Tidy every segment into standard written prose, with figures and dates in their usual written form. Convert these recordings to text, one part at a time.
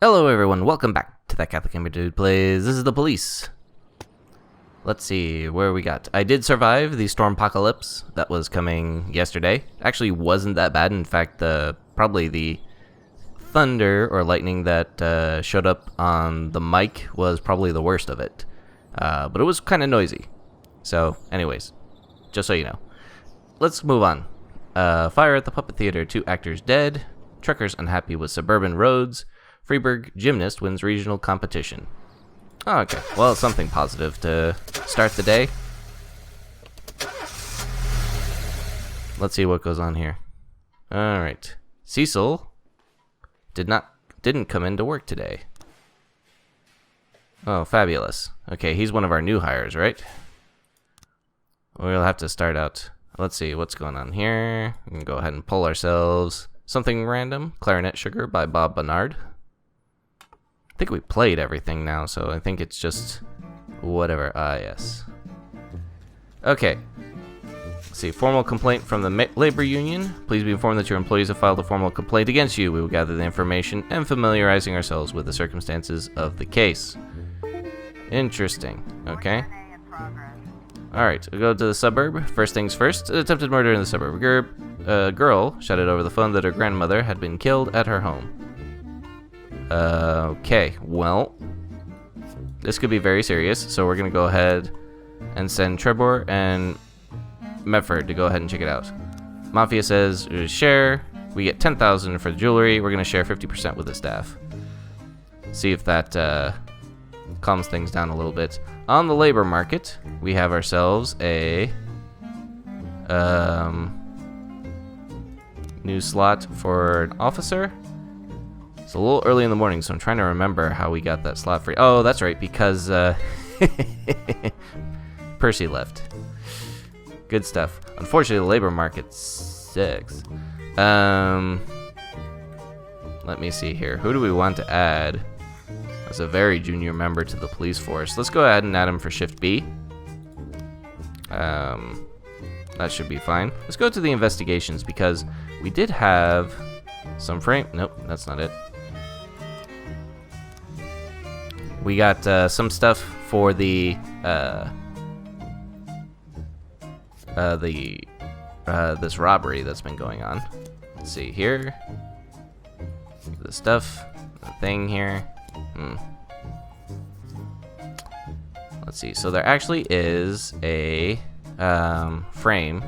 Hello everyone, welcome back to That Catholic Gamer Dude Plays. This is the police. Let's see, where we got. I did survive the stormpocalypse that was coming yesterday. Actually wasn't that bad. In fact, probably the thunder or lightning that showed up on the mic was probably the worst of it. But it was kind of noisy. So, anyways, just so you know. Let's move on. Fire at the Puppet Theater, 2 actors dead. Truckers unhappy with suburban roads. Freiburg gymnast wins regional competition. Oh, okay, well, something positive to start the day. Let's see what goes on here. All right, Cecil didn't come into work today. Oh, fabulous. Okay, he's one of our new hires, right? We'll have to start out. Let's see what's going on here. We can go ahead and pull ourselves something random. Clarinet Sugar by Bob Bernard. I think we played everything now, so I think it's just whatever. Yes. Okay. Let's see. Formal complaint from the labor union. Please be informed that your employees have filed a formal complaint against you. We will gather the information and familiarizing ourselves with the circumstances of the case. Interesting. Okay. Alright, we'll go to the suburb. First things first. Attempted murder in the suburb. A girl shouted over the phone that her grandmother had been killed at her home. Okay, well, this could be very serious, so we're going to go ahead and send Trebor and Medford to go ahead and check it out. Mafia says, share, we get 10,000 for the jewelry, we're going to share 50% with the staff. See if that calms things down a little bit. On the labor market, we have ourselves a new slot for an officer. It's a little early in the morning, so I'm trying to remember how we got that slot free. Oh, that's right, because Percy left. Good stuff. Unfortunately, the labor market sucks. Let me see here. Who do we want to add as a very junior member to the police force? Let's go ahead and add him for Shift B. That should be fine. Let's go to the investigations, because we did have some frame... Nope, that's not it. We got some stuff for the this robbery that's been going on. Let's see here. The stuff, the thing here. Let's see. So there actually is a frame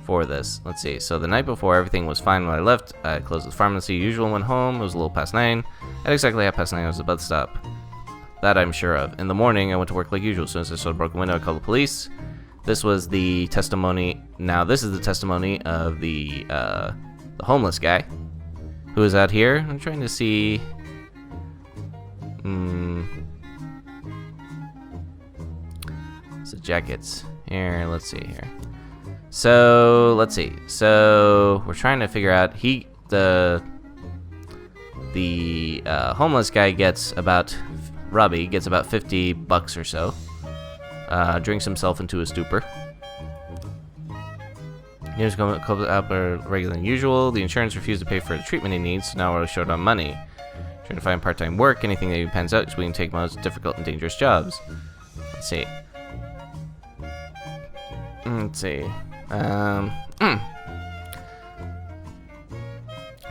for this. Let's see. So the night before, everything was fine when I left. I closed the pharmacy usual, went home. It was a little past 9. At exactly 9:30, I was about to stop. That I'm sure of. In the morning, I went to work like usual. As soon as I saw a broken window, I called the police. This was the testimony. Now, this is the testimony of the homeless guy who is out here. I'm trying to see. It's the jackets. Here, let's see here. So, let's see. So, we're trying to figure out the homeless guy gets about Robbie gets about $50 or so. Drinks himself into a stupor. He was going up regular than usual. The insurance refused to pay for the treatment he needs, so now we're short on money. Trying to find part-time work. Anything that he pans out is willing to take most difficult and dangerous jobs. Let's see. Let's see.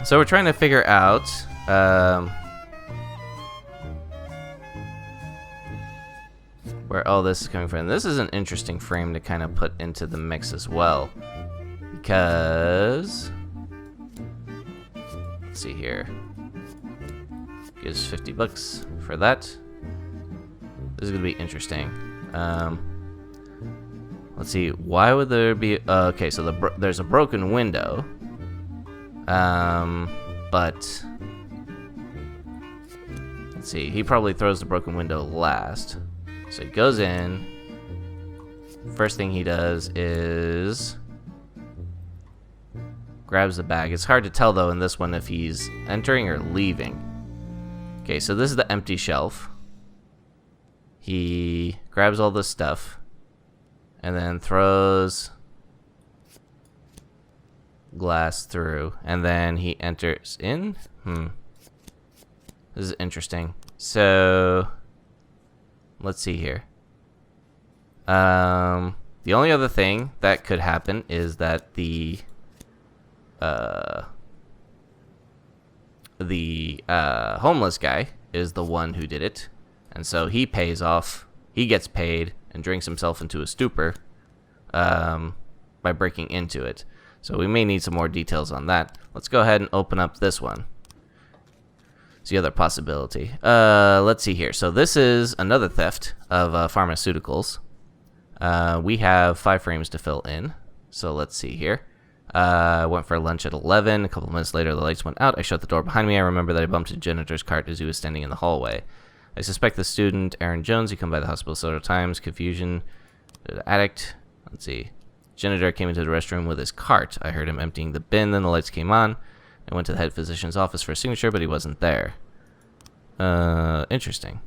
So we're trying to figure out where all this is coming from. This is an interesting frame to kind of put into the mix as well, because let's see here. Gives $50 for that. This is gonna be interesting. Let's see. Why would there be? Okay, so there's a broken window. But let's see. He probably throws the broken window last. So he goes in. First thing he does is grabs the bag. It's hard to tell though in this one if he's entering or leaving. Okay, so this is the empty shelf. He grabs all this stuff and then throws glass through, and then he enters in. This is interesting. So, let's see here. The only other thing that could happen is that the homeless guy is the one who did it, and so he pays off. He gets paid and drinks himself into a stupor by breaking into it. So we may need some more details on that. Let's go ahead and open up this one. It's the other possibility. Let's see here. So this is another theft of pharmaceuticals. We have 5 frames to fill in. So let's see here. I went for lunch at 11. A couple minutes later, the lights went out. I shut the door behind me. I remember that I bumped a janitor's cart as he was standing in the hallway. I suspect the student, Aaron Jones, he come by the hospital several times. Confusion. The addict. Let's see. Janitor came into the restroom with his cart. I heard him emptying the bin. Then the lights came on. I went to the head physician's office for a signature, but he wasn't there. Interesting.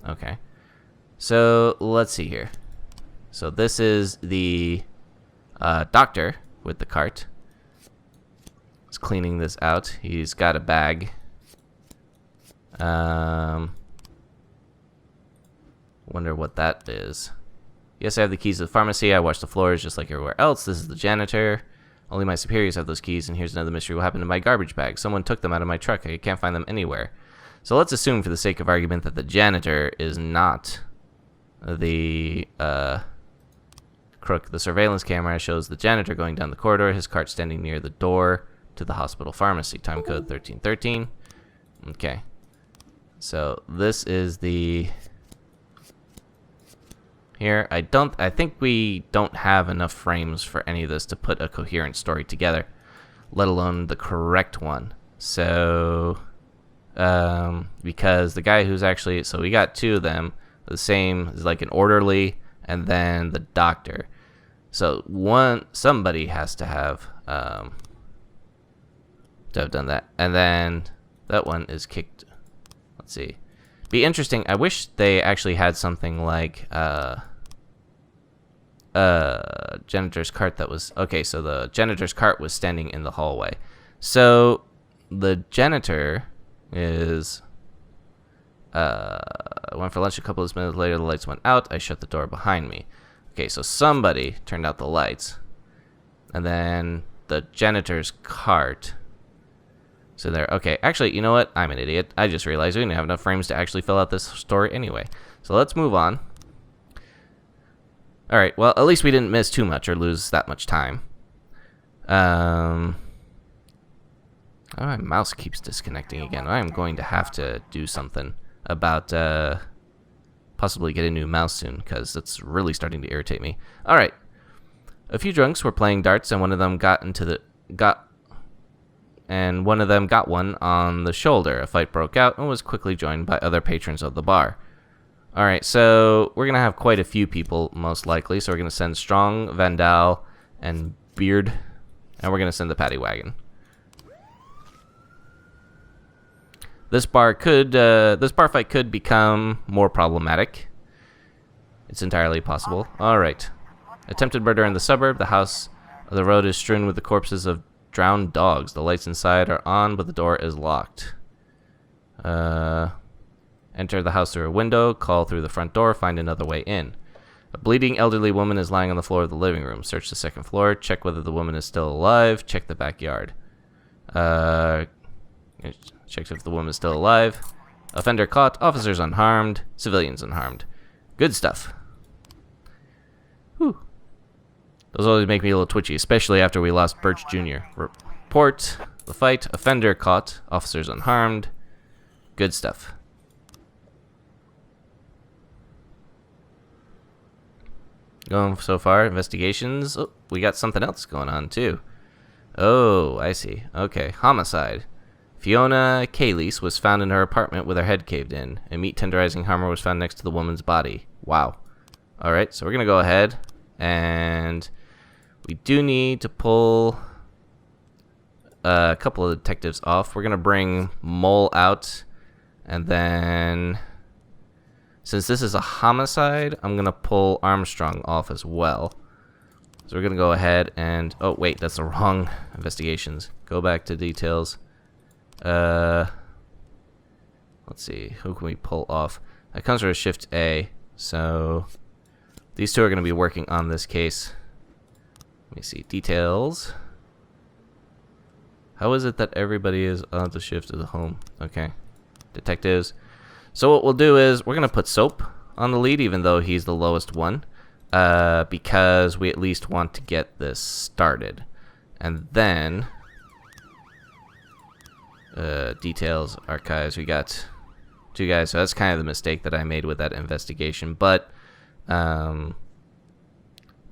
Okay. So, let's see here. So, this is the doctor with the cart. He's cleaning this out. He's got a bag. Wonder what that is. Yes, I have the keys to the pharmacy. I wash the floors just like everywhere else. This is the janitor. Only my superiors have those keys, and here's another mystery. What happened to my garbage bag? Someone took them out of my truck. I can't find them anywhere. So let's assume, for the sake of argument, that the janitor is not the crook. The surveillance camera shows the janitor going down the corridor, his cart standing near the door to the hospital pharmacy. Time code 1313. Okay. So this is the... Here, I think we don't have enough frames for any of this to put a coherent story together, let alone the correct one. So, because the guy who's actually, so we got 2 of them, the same is like an orderly, and then the doctor. So somebody has to have done that, and then that one is kicked. Let's see. Be interesting. I wish they actually had something like janitor's cart that was okay. So the janitor's cart was standing in the hallway. So the janitor is went for lunch. A couple of minutes later, the lights went out. I shut the door behind me. Okay, so somebody turned out the lights, and then the janitor's cart. So there, okay, actually, you know what? I'm an idiot. I just realized we didn't have enough frames to actually fill out this story anyway. So let's move on. Alright, well, at least we didn't miss too much or lose that much time. Oh, my mouse keeps disconnecting again. I'm going to have to do something about possibly get a new mouse soon, because it's really starting to irritate me. Alright, a few drunks were playing darts, and one of them got one on the shoulder. A fight broke out and was quickly joined by other patrons of the bar. Alright, so we're going to have quite a few people, most likely. So we're going to send Strong, Vandal, and Beard. And we're going to send the Paddy Wagon. This bar fight could become more problematic. It's entirely possible. Alright. Attempted murder in the suburb. The road is strewn with the corpses of drowned dogs. The lights inside are on, but the door is locked. Enter the house through a window. Call through the front door. Find another way in. A bleeding elderly woman is lying on the floor of the living room. Search the second floor. Check whether the woman is still alive. Check the backyard. Check if the woman is still alive. Offender caught. Officers unharmed. Civilians unharmed. Good stuff. Whew. Those always make me a little twitchy, especially after we lost Birch Jr. Report the fight. Offender caught. Officers unharmed. Good stuff. Going so far. Investigations. Oh, we got something else going on, too. Oh, I see. Okay. Homicide. Fiona Calise was found in her apartment with her head caved in. A meat tenderizing hammer was found next to the woman's body. Wow. Alright, so we're going to go ahead and we do need to pull a couple of detectives off. We're going to bring Mole out, and then since this is a homicide, I'm going to pull Armstrong off as well. So we're going to go ahead and... Oh, wait, that's the wrong investigations. Go back to details. Let's let's see, who can we pull off? That comes with a Shift A, so these two are going to be working on this case. Let me see, details. How is it that everybody is on the shift to the home? Okay, detectives. So what we'll do is we're going to put Soap on the lead, even though he's the lowest one, because we at least want to get this started. And then details, archives, we got two guys, so that's kind of the mistake that I made with that investigation. But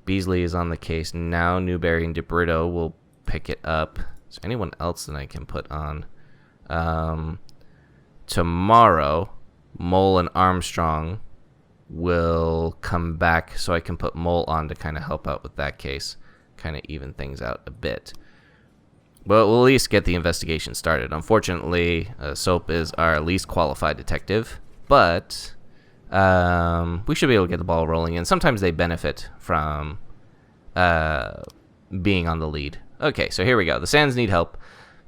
Beasley is on the case now. Newberry and DeBrito will pick it up. Is there anyone else that I can put on? Tomorrow, Mole and Armstrong will come back, so I can put Mole on to kind of help out with that case, kind of even things out a bit. But we'll at least get the investigation started. Unfortunately, Soap is our least qualified detective, but we should be able to get the ball rolling, and sometimes they benefit from being on the lead. Okay, so here we go. The Sands need help.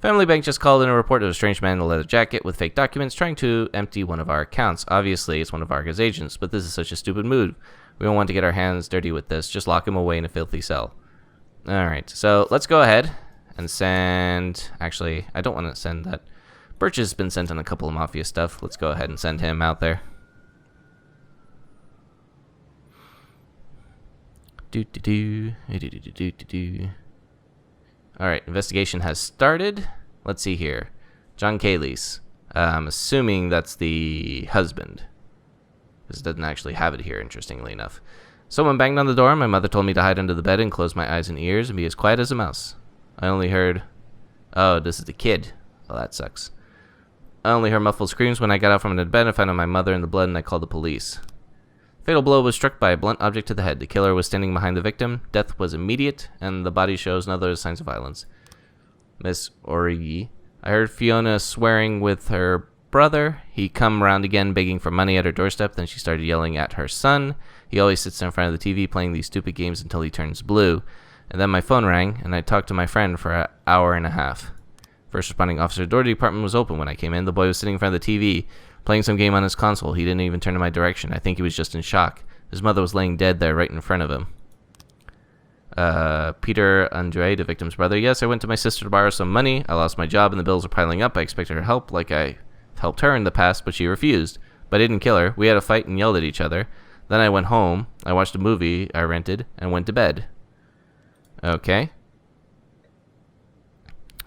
Family Bank just called in a report of a strange man in a leather jacket with fake documents trying to empty one of our accounts. Obviously, it's one of Arca's agents, but this is such a stupid move. We don't want to get our hands dirty with this. Just lock him away in a filthy cell. Alright, so let's go ahead and send... Actually, I don't want to send that. Birch has been sent on a couple of Mafia stuff. Let's go ahead and send him out there. Alright, investigation has started. Let's see here. John Caleese. I'm assuming that's the husband. This doesn't actually have it here, interestingly enough. Someone banged on the door. My mother told me to hide under the bed and close my eyes and ears and be as quiet as a mouse. I only heard... Oh, this is the kid. Well, that sucks. I only heard muffled screams when I got out from under the bed and found my mother in the blood, and I called the police. Fatal blow was struck by a blunt object to the head. The killer was standing behind the victim. Death was immediate, and the body shows no other signs of violence. Miss Origi. I heard Fiona swearing with her brother. He come round again begging for money at her doorstep. Then she started yelling at her son. He always sits in front of the TV playing these stupid games until he turns blue. And then my phone rang, and I talked to my friend for an hour and a half. First responding officer, door to the apartment was open when I came in. The boy was sitting in front of the TV, playing some game on his console. He didn't even turn in my direction. I think he was just in shock. His mother was laying dead there right in front of him. Peter Andre, the victim's brother. Yes, I went to my sister to borrow some money. I lost my job and the bills are piling up. I expected her help like I helped her in the past, but she refused. But I didn't kill her. We had a fight and yelled at each other. Then I went home. I watched a movie I rented and went to bed. Okay.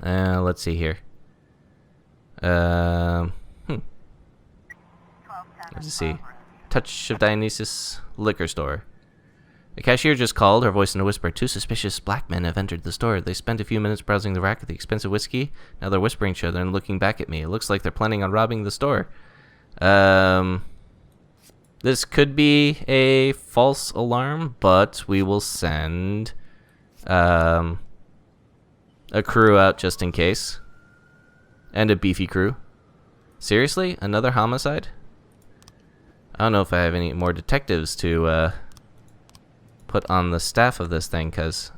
Let's see here. Let's see. Touch of Dionysus liquor store. The cashier just called, her voice in a whisper. 2 suspicious black men have entered the store. They spent a few minutes browsing the rack of the expensive whiskey. Now they're whispering to each other and looking back at me. It looks like they're planning on robbing the store. This could be a false alarm, but we will send a crew out just in case. And a beefy crew. Seriously? Another homicide? I don't know if I have any more detectives to put on the staff of this thing, because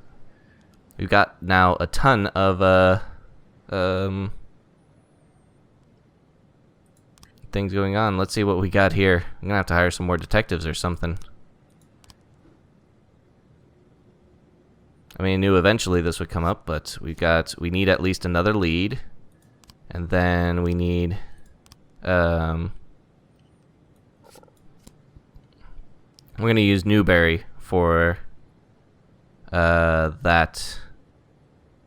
we've got now a ton of things going on. Let's see what we got here. I'm gonna have to hire some more detectives or something. I mean, I knew eventually this would come up, but we need at least another lead, and then we need we're gonna use Newberry for that.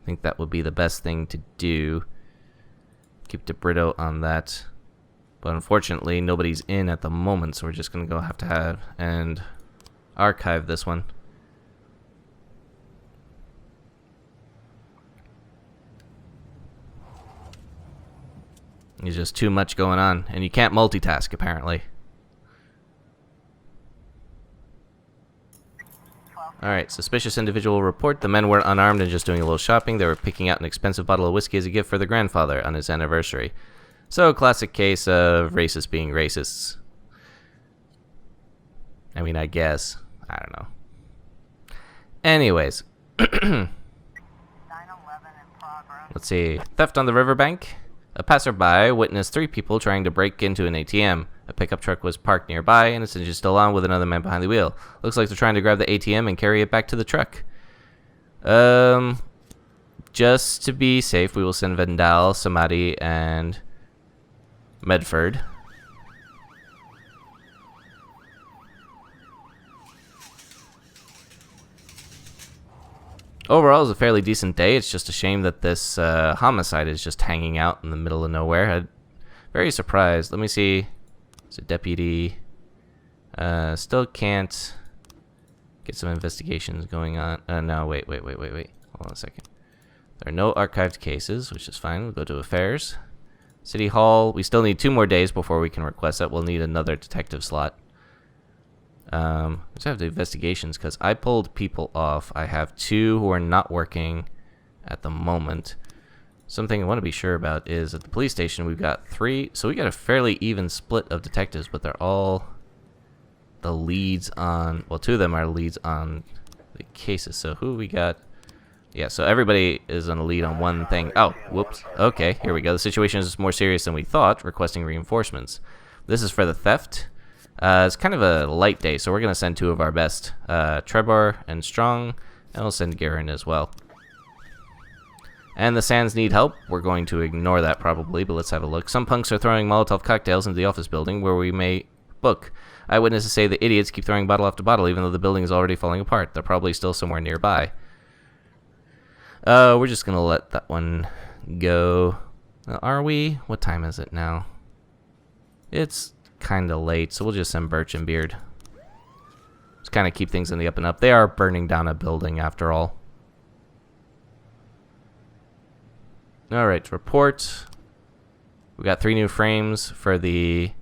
I think that would be the best thing to do. Keep DeBrito on that. But unfortunately, nobody's in at the moment, so we're just going to have to have and archive this one. There's just too much going on, and you can't multitask, apparently. Alright, suspicious individual report. The men were unarmed and just doing a little shopping. They were picking out an expensive bottle of whiskey as a gift for their grandfather on his anniversary. So, classic case of racists being racists. I mean, I guess. I don't know. Anyways. 9/11 in progress. Let's see. Theft on the riverbank. A passerby witnessed 3 people trying to break into an ATM. A pickup truck was parked nearby, and its engine still on with another man behind the wheel. Looks like they're trying to grab the ATM and carry it back to the truck. Just to be safe, we will send Vendal, Samadhi, and Medford. Overall, it was a fairly decent day. It's just a shame that this homicide is just hanging out in the middle of nowhere. I'm very surprised. Let me see. It's a deputy. Still can't get some investigations going on. No, wait. Hold on a second. There are no archived cases, which is fine. We'll go to affairs. City Hall. We still need 2 more days before we can request that. We'll need another detective slot. Let's have the investigations because I pulled people off. I have 2 who are not working at the moment. Something I want to be sure about is at the police station we've got 3, so we got a fairly even split of detectives, but they're all the leads on, well, 2 of them are leads on the cases. So who we got? Yeah, so everybody is on a lead on one thing. Oh, whoops. Okay, here we go. The situation is more serious than we thought, requesting reinforcements. This is for the theft. It's kind of a light day, so we're going to send 2 of our best, Trebor and Strong, and we'll send Garen as well. And the Sands need help. We're going to ignore that probably, but let's have a look. Some punks are throwing Molotov cocktails into the office building where we may book. Eyewitnesses say the idiots keep throwing bottle after bottle even though the building is already falling apart. They're probably still somewhere nearby. We're just going to let that one go. Are we? What time is it now? It's kind of late, so we'll just send Birch and Beard. Just kind of keep things in the up and up. They are burning down a building after all. Alright, report. We got 3 new frames for the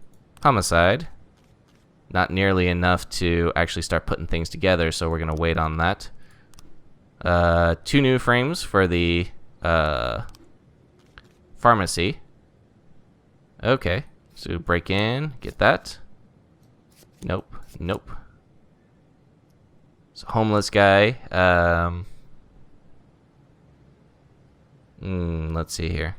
homicide. Not nearly enough to actually start putting things together, so we're going to wait on that. 2 new frames for the pharmacy. Okay. So break in, get that. Nope. So homeless guy. Let's see here.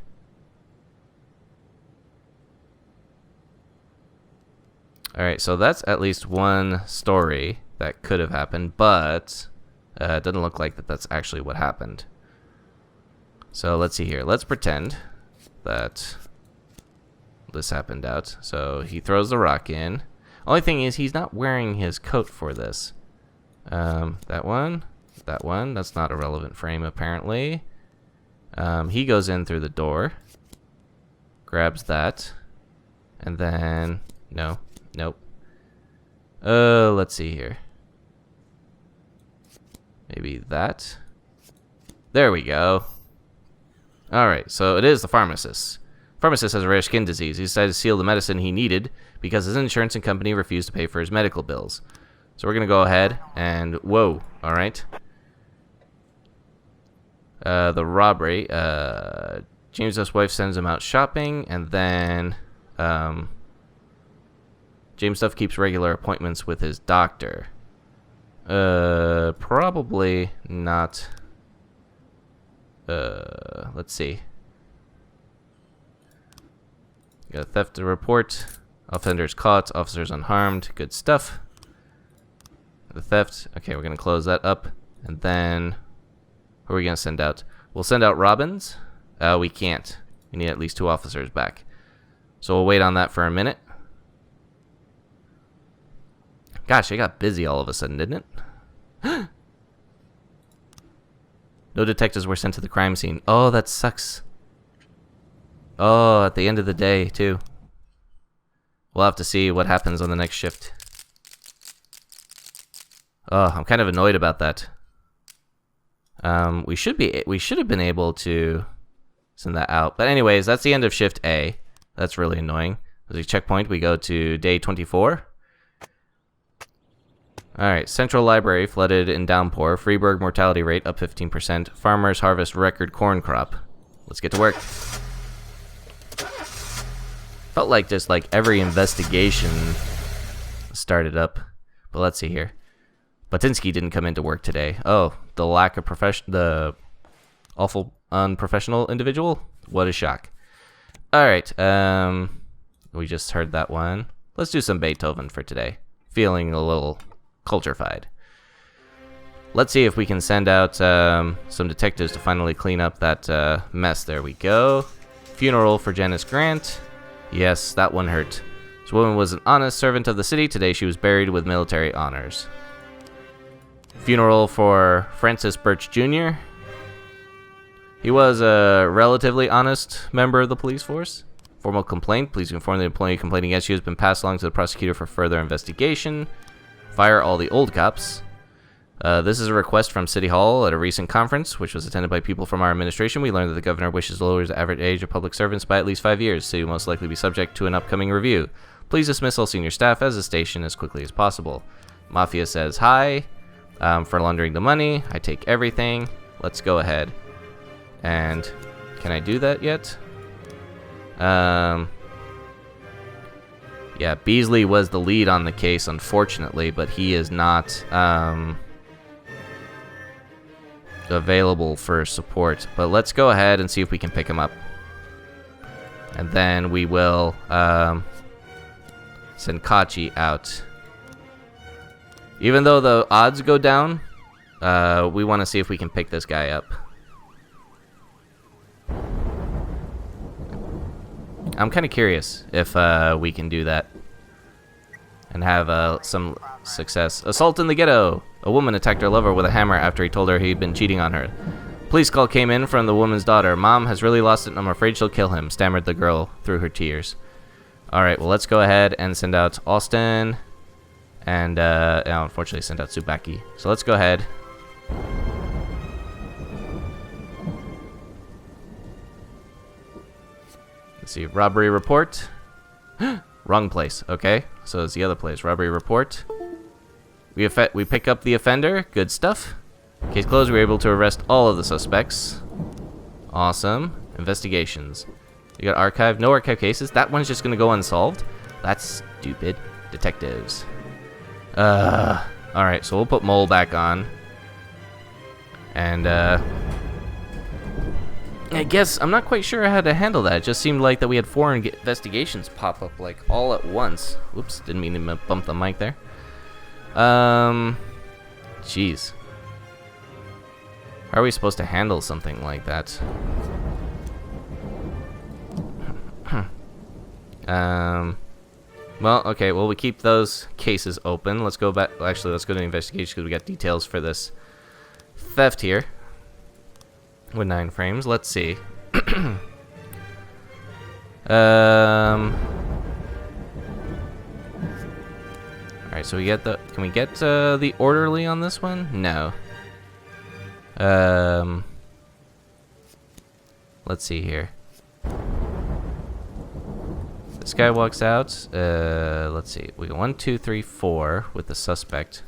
Alright, so that's at least one story that could have happened, but it doesn't look like that's actually what happened. So let's see here. Let's pretend that this happened out. So he throws the rock in. Only thing is he's not wearing his coat for this. That one. That's not a relevant frame apparently. He goes in through the door, grabs that, and then nope. Let's see here. Maybe that. There we go. Alright, so it is the pharmacist. Pharmacist has a rare skin disease. He decided to steal the medicine he needed because his insurance and company refused to pay for his medical bills. So we're going to go ahead and... Whoa, alright. The robbery. James' wife sends him out shopping, and then... James Duff keeps regular appointments with his doctor. Probably not. Let's see. Got a theft to report. Offenders caught. Officers unharmed. Good stuff. The theft. Okay, we're going to close that up. And then... Who are we going to send out? We'll send out Robbins. We can't. We need at least 2 officers back. So we'll wait on that for a minute. Gosh, it got busy all of a sudden, didn't it? No detectives were sent to the crime scene. Oh, that sucks. Oh, at the end of the day, too. We'll have to see what happens on the next shift. Oh, I'm kind of annoyed about that. We should have been able to send that out. But anyways, that's the end of shift A. That's really annoying. As a checkpoint, we go to day 24. Alright, Central Library flooded in downpour. Freeburg mortality rate up 15%. Farmers harvest record corn crop. Let's get to work. Felt like just like every investigation started up. But let's see here. Batinsky didn't come into work today. Oh, the lack of the awful unprofessional individual? What a shock. Alright, we just heard that one. Let's do some Beethoven for today. Feeling a little culture-fied. Let's see if we can send out some detectives to finally clean up that mess. There we go. Funeral for Janice Grant. Yes, that one hurt. This woman was an honest servant of the city. Today she was buried with military honors. Funeral for Francis Birch Jr. He was a relatively honest member of the police force. Formal complaint. Please inform the employee complaining against you has been passed along to the prosecutor for further investigation. Fire all the old cops. This is a request from City Hall at a recent conference, which was attended by people from our administration. We learned that the governor wishes to lower the average age of public servants by at least 5 years. City will most likely be subject to an upcoming review. Please dismiss all senior staff as a station as quickly as possible. Mafia says hi. For laundering the money. I take everything. Let's go ahead. And can I do that yet? Yeah, Beasley was the lead on the case, unfortunately, but he is not available for support. But let's go ahead and see if we can pick him up. And then we will send Kachi out. Even though the odds go down, we want to see if we can pick this guy up. I'm kind of curious if we can do that and have some success. Assault in the ghetto. A woman attacked her lover with a hammer after he told her he'd been cheating on her. Police call came in from the woman's daughter. Mom has really lost it and I'm afraid she'll kill him, stammered the girl through her tears. Alright, well, let's go ahead and send out Austin. And unfortunately send out Tsubaki. So let's go ahead. Let's see, robbery report. Wrong place. Okay, so it's the other place. Robbery report. We pick up the offender. Good stuff. Case closed. We were able to arrest all of the suspects. Awesome. Investigations. You got archive. No archive cases. That one's just gonna go unsolved. That's stupid. Detectives. Alright, so we'll put Mole back on. And, I guess I'm not quite sure how to handle that. It just seemed like that we had 4 investigations pop up, like, all at once. Whoops, didn't mean to bump the mic there. Jeez. How are we supposed to handle something like that? Well, okay, well, we keep those cases open. Let's go back. Actually, let's go to the investigation because we got details for this theft here. With 9 frames. Let's see. Alright, so we get the... Can we get the orderly on this one? No. Let's see here. This guy walks out. Let's see. We go 1, 2, 3, 4 with the suspect.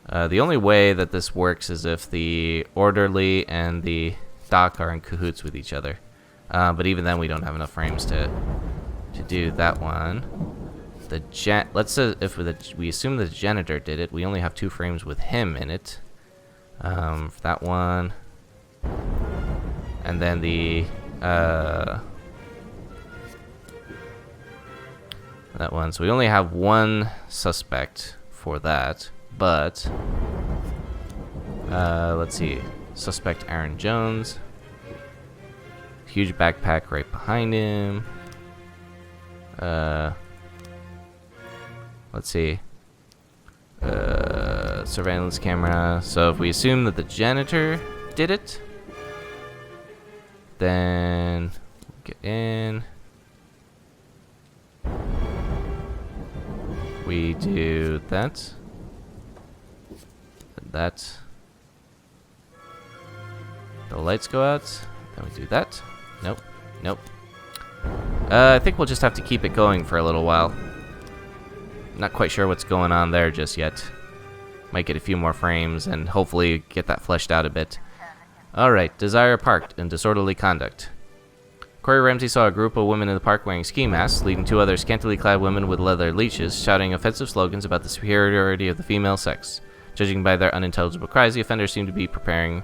The only way that this works is if the orderly and the doc are in cahoots with each other. But even then, we don't have enough frames to do that one. Let's say if we assume the janitor did it, we only have 2 frames with him in it. For that one, and then the that one. So we only have 1 suspect for that. But let's see. Suspect Aaron Jones. Huge backpack right behind him. Let's see. Surveillance camera. So if we assume that the janitor did it, then get in. We do that. That. The lights go out. Then we do that. Nope. Nope. I think we'll just have to keep it going for a little while. Not quite sure what's going on there just yet. Might get a few more frames and hopefully get that fleshed out a bit. Alright, Desire parked in disorderly conduct. Corey Ramsey saw a group of women in the park wearing ski masks, leading 2 other scantily clad women with leather leashes, shouting offensive slogans about the superiority of the female sex. Judging by their unintelligible cries, the offenders seemed to be preparing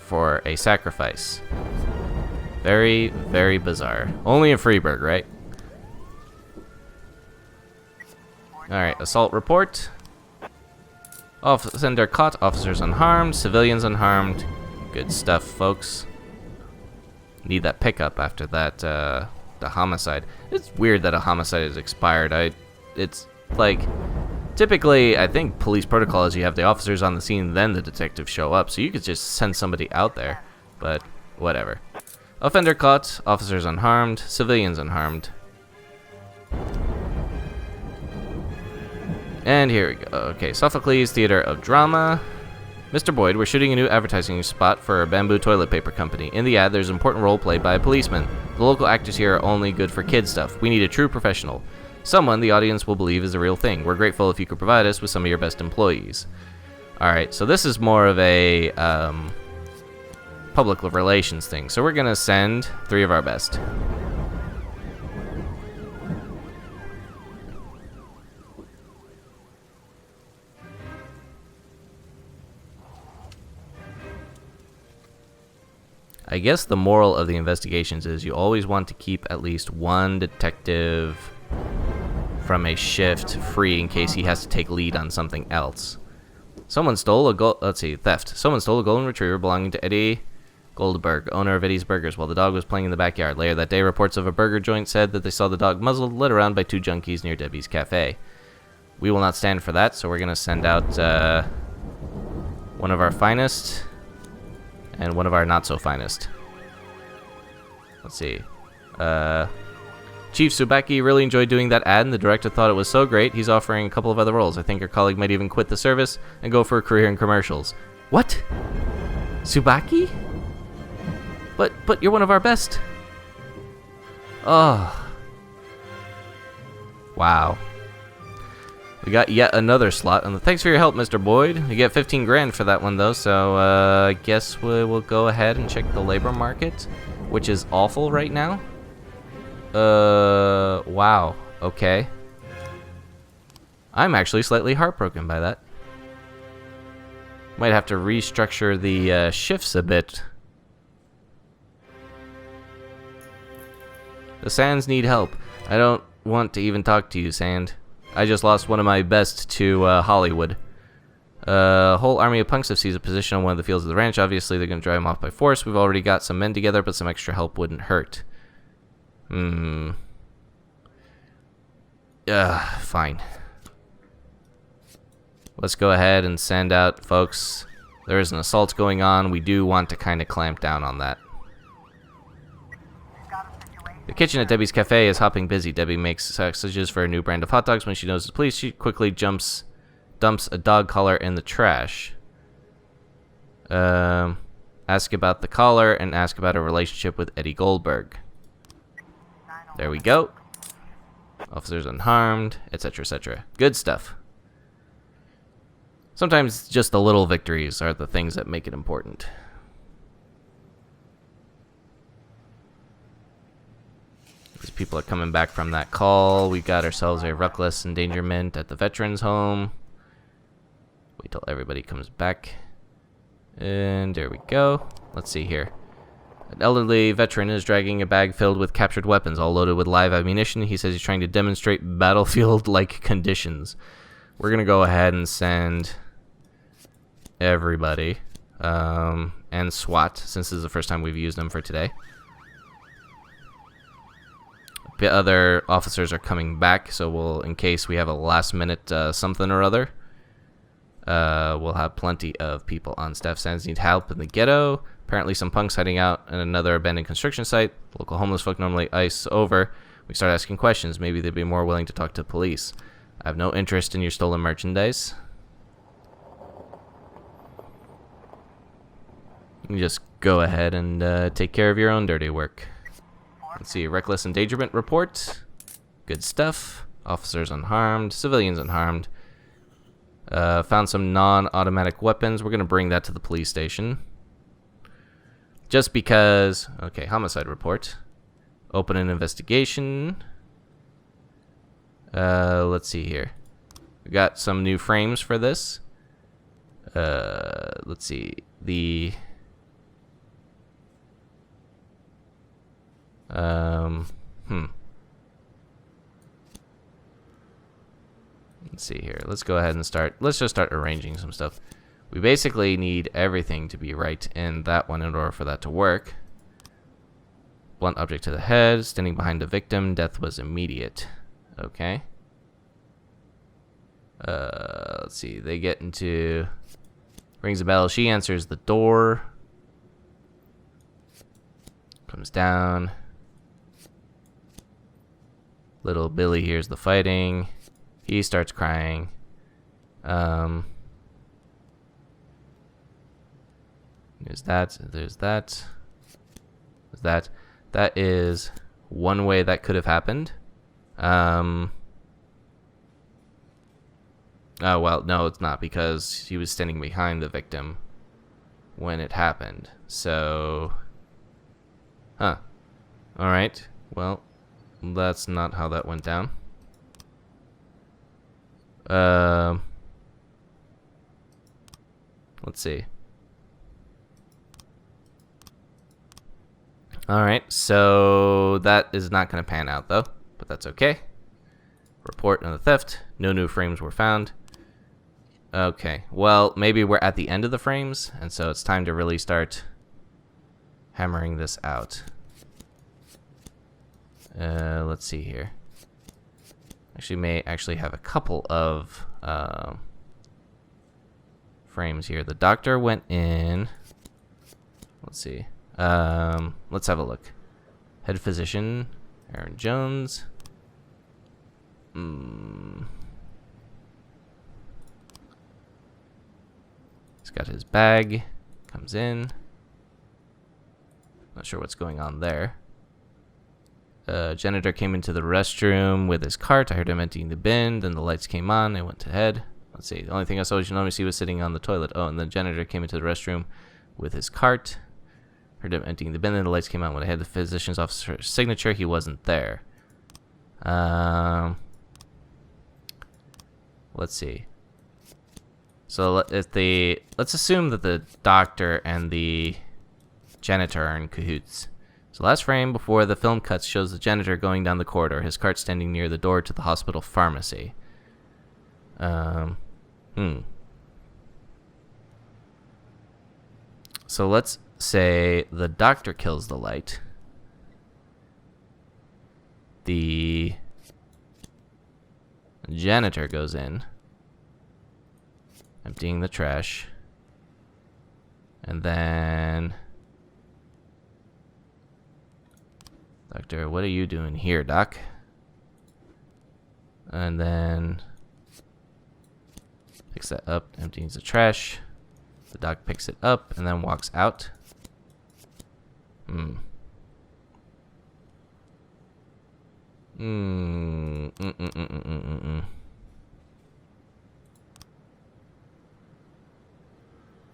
for a sacrifice. Very, very bizarre. Only in Freeburg, right? Alright, assault report. Offender caught, officers unharmed, civilians unharmed. Good stuff, folks. Need that pickup after that, the homicide. It's weird that a homicide is expired. It's like, typically, I think police protocol is you have the officers on the scene, then the detectives show up. So you could just send somebody out there, but whatever. Offender caught, officers unharmed, civilians unharmed. And here we go. Okay, Sophocles Theater of Drama. Mr. Boyd, we're shooting a new advertising spot for a bamboo toilet paper company. In the ad, there's an important role played by a policeman. The local actors here are only good for kid stuff. We need a true professional. Someone the audience will believe is a real thing. We're grateful if you could provide us with some of your best employees. Alright, so this is more of a public relations thing. So we're going to send 3 of our best. I guess the moral of the investigations is you always want to keep at least one detective from a shift free in case he has to take lead on something else. Someone stole a theft. Someone stole a golden retriever belonging to Eddie Goldberg, owner of Eddie's Burgers, while the dog was playing in the backyard. Later that day, reports of a burger joint said that they saw the dog muzzled, led around by 2 junkies near Debbie's Cafe. We will not stand for that, so we're going to send out one of our finest and one of our not-so-finest. Let's see. Chief Subaki really enjoyed doing that ad, and the director thought it was so great, he's offering a couple of other roles. I think our colleague might even quit the service and go for a career in commercials. What? Subaki? But you're one of our best. Oh. Wow. We got yet another slot. And thanks for your help, Mr. Boyd. You get 15 grand for that one, though. So I guess we'll go ahead and check the labor market, which is awful right now. Wow. Okay. I'm actually slightly heartbroken by that. Might have to restructure the shifts a bit. The Sands need help. I don't want to even talk to you, Sand. I just lost one of my best to Hollywood. A whole army of punks have seized a position on one of the fields of the ranch. Obviously, they're going to drive them off by force. We've already got some men together, but some extra help wouldn't hurt. Fine. Let's go ahead and send out folks. There is an assault going on. We do want to kind of clamp down on that. The kitchen at Debbie's Cafe is hopping busy. Debbie makes sausages for a new brand of hot dogs. When she knows the police, she quickly dumps a dog collar in the trash. Ask about the collar and ask about a relationship with Eddie Goldberg. There we go. Officers unharmed, etc., etc. Good stuff. Sometimes just the little victories are the things that make it important. These people are coming back from that call. We got ourselves a reckless endangerment at the veterans home. Wait till everybody comes back. And there we go. Let's see here. An elderly veteran is dragging a bag filled with captured weapons, all loaded with live ammunition. He says he's trying to demonstrate battlefield-like conditions. We're going to go ahead and send everybody. And SWAT, since this is the first time we've used them for today. The other officers are coming back, so we'll, in case we have a last-minute something or other, we'll have plenty of people on staff. Sands need help in the ghetto. Apparently some punks hiding out in another abandoned construction site. Local homeless folk normally ice over. We start asking questions. Maybe they'd be more willing to talk to police. I have no interest in your stolen merchandise. You can just go ahead and take care of your own dirty work. Let's see, reckless endangerment report. Good stuff. Officers unharmed, civilians unharmed. Found some non-automatic weapons. We're going to bring that to the police station. Just because... Okay, homicide report. Open an investigation. Let's see here. We got some new frames for this. Let's see. The... Hmm. Let's see here. Let's go ahead and start. Let's just start arranging some stuff. We basically need everything to be right in that one in order for that to work. Blunt object to the head, standing behind the victim. Death was immediate. Okay. Let's see. They get into... Rings a bell. She answers the door. Comes down. Little Billy hears the fighting. He starts crying. There's that. There's that. There's that. That is one way that could have happened. Oh, well, no, it's not, because he was standing behind the victim when it happened. So, huh. Alright, well, that's not how that went down. Let's see. Alright, so that is not going to pan out, though, but that's okay. Report on the theft. No new frames were found. Okay, well, maybe we're at the end of the frames, and so it's time to really start hammering this out. Let's see here. Actually, may actually have a couple of frames here. The doctor went in. Let's see. Let's have a look. Head physician, Aaron Jones. He's got his bag. Comes in. Not sure what's going on there. Janitor came into the restroom with his cart. I heard him emptying the bin. Then the lights came on. I went to head. Let's see. The only thing I saw you normally see was sitting on the toilet. Oh, and the janitor came into the restroom with his cart. Heard him emptying the bin. Then the lights came on. When I had the physician's officer's signature, he wasn't there. Let's see. So let's assume that the doctor and the janitor are in cahoots. So last frame before the film cuts shows the janitor going down the corridor, his cart standing near the door to the hospital pharmacy. So let's say the doctor kills the light. The janitor goes in, emptying the trash. And then... Doctor, what are you doing here, Doc? And then... picks that up, empties the trash. The doc picks it up and then walks out.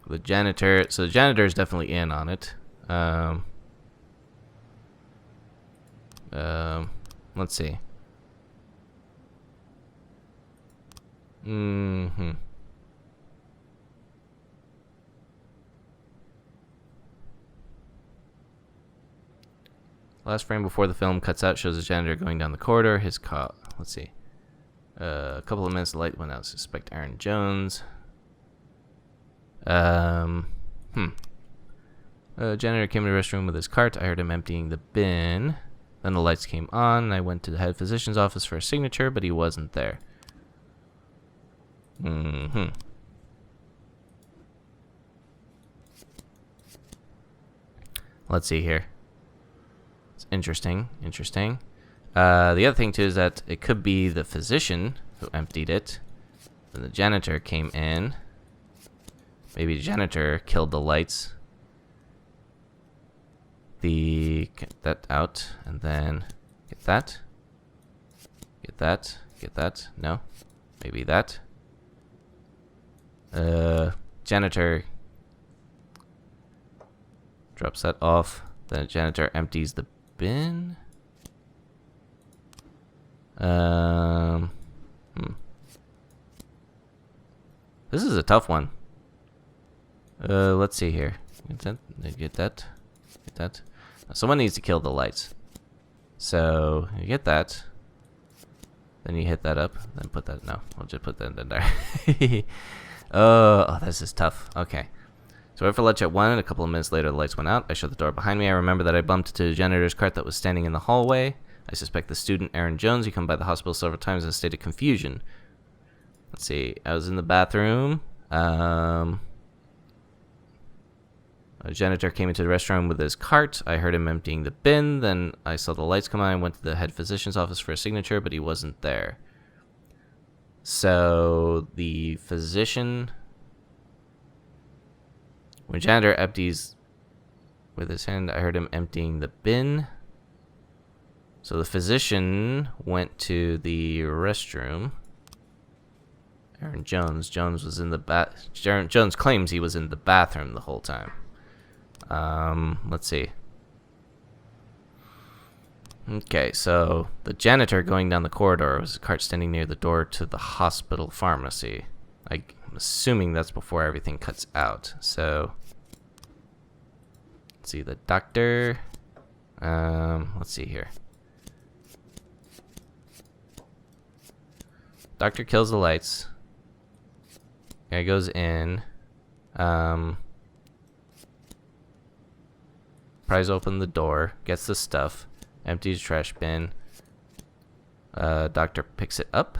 The janitor, so the janitor is definitely in on it. Let's see. Last frame before the film cuts out shows the janitor going down the corridor. His car. Let's see. A couple of minutes, the light went out. Suspect Aaron Jones. Janitor came to the restroom with his cart. I heard him emptying the bin. Then the lights came on. I went to the head physician's office for a signature, but he wasn't there. Let's see here. It's interesting. The other thing too is that it could be the physician who emptied it. Then the janitor came in. Maybe the janitor killed the lights. Get that out, and then get that. Get that. No, maybe that. Janitor drops that off. Then the janitor empties the bin. This is a tough one. Let's see here. Get that. Someone needs to kill the lights. So you get that. Then you hit that up. Then put that. No, we'll just put that in there. Oh, this is tough. Okay. So I went for lunch at 1, and a couple of minutes later the lights went out. I shut the door behind me. I remember that I bumped into the janitor's cart that was standing in the hallway. I suspect the student, Aaron Jones. He come by the hospital several times in a state of confusion. Let's see. I was in the bathroom. A janitor came into the restroom with his cart. I heard him emptying the bin. Then I saw the lights come on. I went to the head physician's office for a signature, but he wasn't there. So the physician... When janitor empties with his hand, I heard him emptying the bin. So the physician went to the restroom. Aaron Jones. Jones was in the Jones claims he was in the bathroom the whole time. Let's see. Okay, so the janitor going down the corridor was a cart standing near the door to the hospital pharmacy. I'm assuming that's before everything cuts out. So let's see, the doctor. Let's see here. Doctor kills the lights. Guy goes in. Pries open the door, gets the stuff, empties trash bin. Doctor picks it up.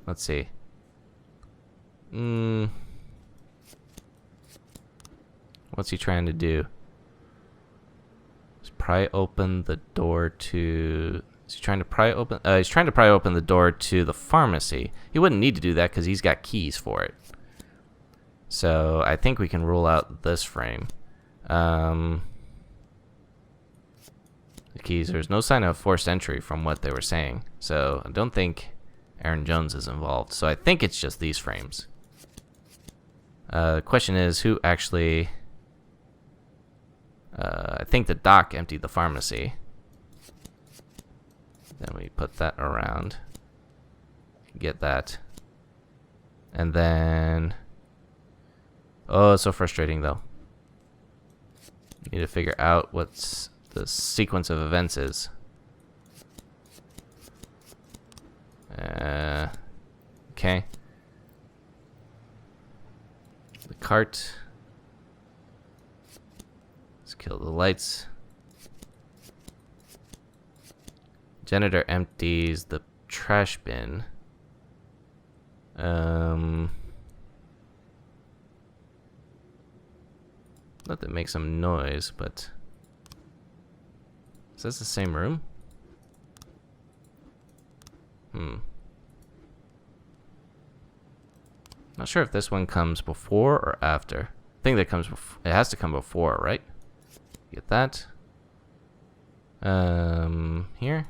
Let's see. What's he trying to do? Just pry open the door to... Is he trying to pry open... he's trying to pry open the door to the pharmacy. He wouldn't need to do that because he's got keys for it. So I think we can rule out this frame. The keys. There's no sign of forced entry from what they were saying. So I don't think Aaron Jones is involved. So I think it's just these frames. The question is, who actually... I think the doc emptied the pharmacy. Then we put that around. Get that. And then... Oh, it's so frustrating, though. Need to figure out what's the sequence of events is. Okay. The cart. Let's kill the lights. Janitor empties the trash bin. Let that make some noise, but... Is this the same room? Not sure if this one comes before or after. I think that comes before. It has to come before, right? Get that. Here.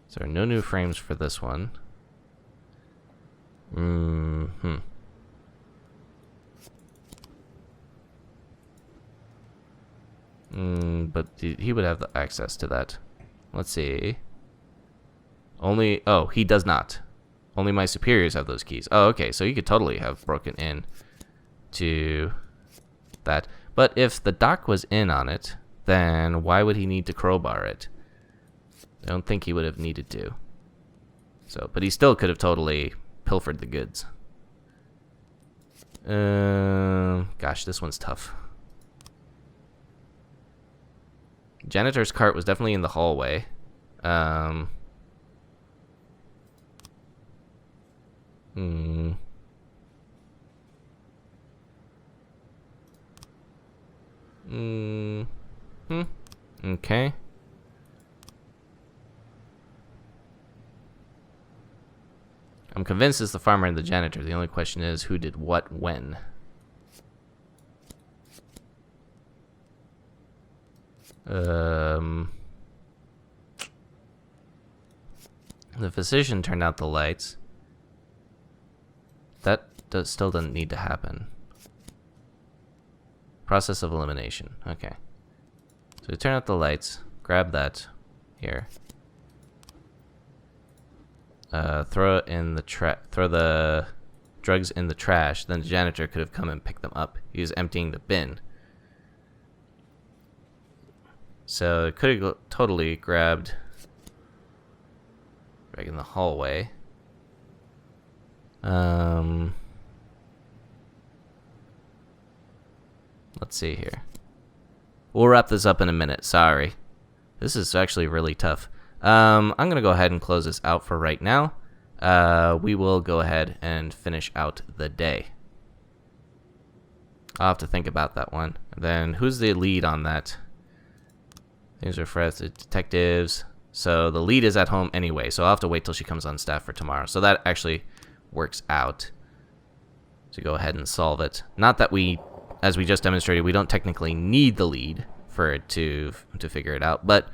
So there are no new frames for this one. But he would have the access to that. Let's see. Only... Oh, he does not. Only my superiors have those keys. Oh, okay. So he could totally have broken in to that. But if the doc was in on it, then why would he need to crowbar it? I don't think he would have needed to. So, but he still could have totally pilfered the goods. Gosh, this one's tough. Janitor's cart was definitely in the hallway. But Okay. I'm convinced it's the farmer and the janitor. The only question is who did what when. The physician turned out the lights. That still doesn't need to happen. Process of elimination. Okay. So we turn out the lights. Grab that. Here. Throw it in the throw the drugs in the trash. Then the janitor could have come and picked them up. He was emptying the bin. So it could have totally grabbed back in the hallway. Let's see here. We'll wrap this up in a minute. Sorry. This is actually really tough. I'm going to go ahead and close this out for right now. We will go ahead and finish out the day. I'll have to think about that one. Then who's the lead on that? Things are for the detectives. So the lead is at home anyway, so I'll have to wait till she comes on staff for tomorrow. So that actually works out to go ahead and solve it. Not that we, as we just demonstrated, we don't technically need the lead for it to figure it out, but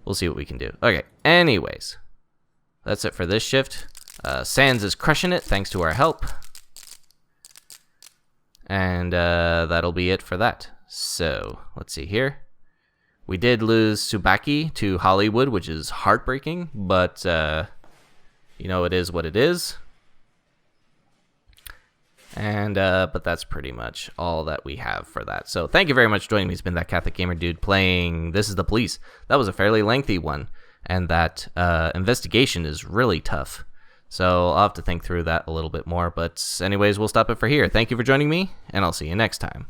we'll see what we can do. Okay, anyways, that's it for this shift. Sans is crushing it thanks to our help. And that'll be it for that. So, let's see here. We did lose Tsubaki to Hollywood, which is heartbreaking, but you know, it is what it is. And but that's pretty much all that we have for that. So thank you very much for joining me. It's been that Catholic Gamer Dude playing This Is the Police. That was a fairly lengthy one, and that investigation is really tough. So I'll have to think through that a little bit more. But anyways, we'll stop it for here. Thank you for joining me, and I'll see you next time.